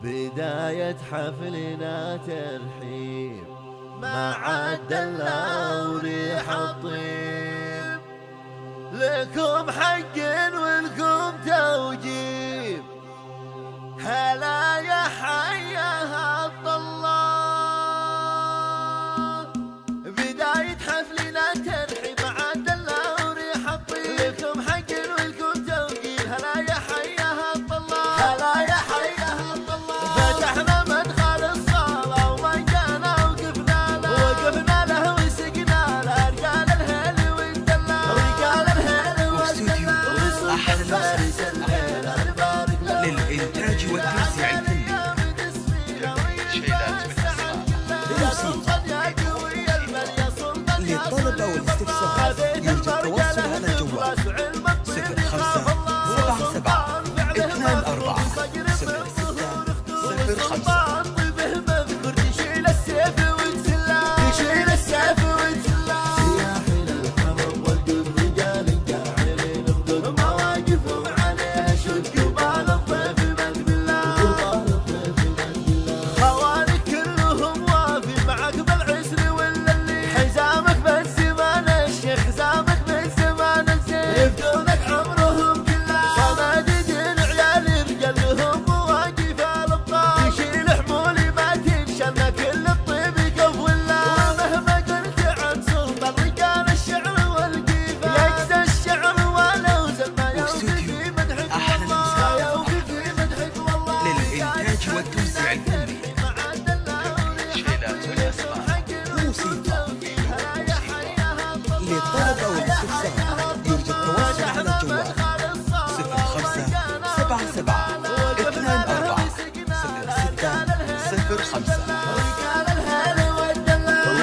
بداية حفلنا ترحيب مع الدلة وريح الطيب، لكم حق ولكم توجيب، هلا يا حيا الطلاب. بداية حفلنا ترحيب مع الدلة وريح الطيب، لكم حق ولكم توجيب، هلا يا حيا الطلاب، هلا يا حيا الطلاب. فتحنا مدخل الصالة ومجانا وقفنا له وسقنا له رجال الهيل والدلة، رجال الهيل والدلة. أحلى فارس الليل نبارك له للإنتاج والتوزيع الفني. للطلب أو الاستفسار يرجى التواصل على الجوال 05 للطلب أو الاستفسار يرجى التواصل على الجوال 05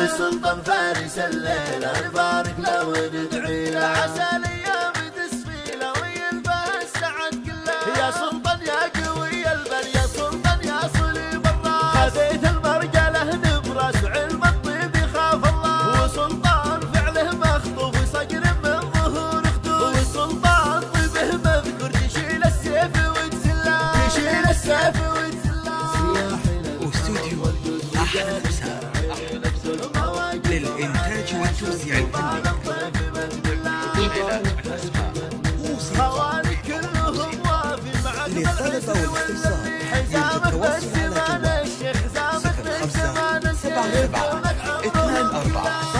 وسلطان فارس الليل نبارك له وندعي له، عسى الايام تسفي له ويلبس السعد كله. يا سلطان يا قوي البر، يا سلطان يا صليب الراس، خذيت المرجله نبراس وعلم الطيب يخاف الله. وسلطان فعله مخطوف وصقر من ظهور خدود، وسلطان طيبه مذكور يشيل السيف ويتسلى، يشيل السيف ويتسلى. واستوديو أحلى مساء للإنتاج والتوزيع الفني. للطلب أو الاستفسار يرجى التواصل على الجوال 05 77 24